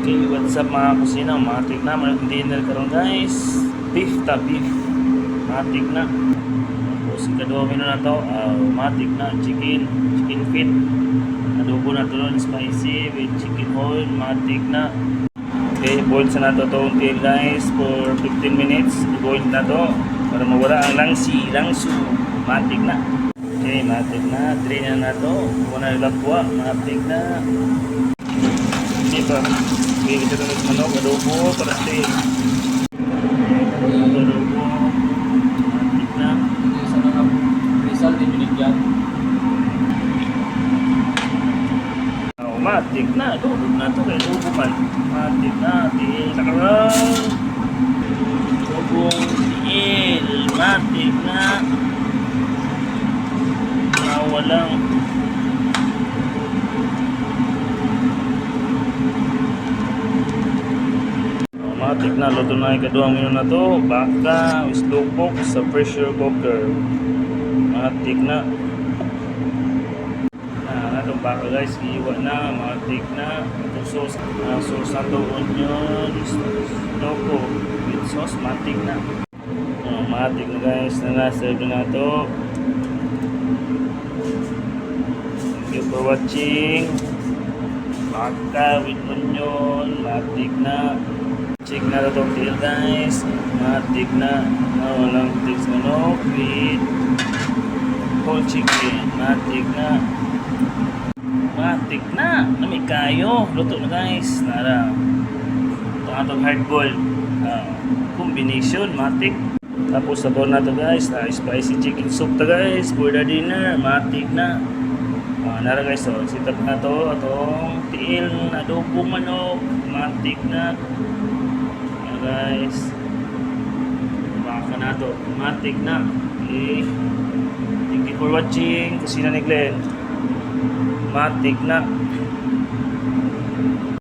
Okay, what's up mga kusina? Matik na, malaking dinner karon guys. Beef. Matik na. Tapos ikadomino na to, matik na, chicken feet. Adobo na to nun, spicy with chicken oil, matik na. Okay, boil sa nato to until guys for 15 minutes. I-boil na to para mawala ang langsu. Matik na. Okay, matik na. Drain na to. Muna nilagwa, matik na. Diba? Okay, ito na manok, adobo, para steak. Adobo, matik na. Isa na nga, Rizal din binigyan. Matik na, adobo na to, kaya adobo man. Matik na, tiil na karoon. Adobong tiil, matik na. Walang matik na, luto na ikaduhang mino na to. Baka, slow cook sa pressure cooker. Matik na. Itong baka guys, iiwa na. Matik na. Itong sauce, sauce na to, onion, slow cook with sauce. Matik na. Matik na guys, na-serve na to. Thank you for watching. Baka with onion. Matik na. Check na ito itong tail guys. Matik na. Walang tips manok with whole chicken. Matik na. Matik na. Nami kayo. Luto na guys. Nara. Ito nga itong hard boiled combination. Matik. Tapos sabon na ito guys. Spicy chicken soup to guys. For the dinner. Matik na. Nara guys. So, sit up na ito. Itong tail na adobo manok. Matik na. Guys, baka na to, matik na. Okay, thank you for watching. Kusina ni Glenn, matik na.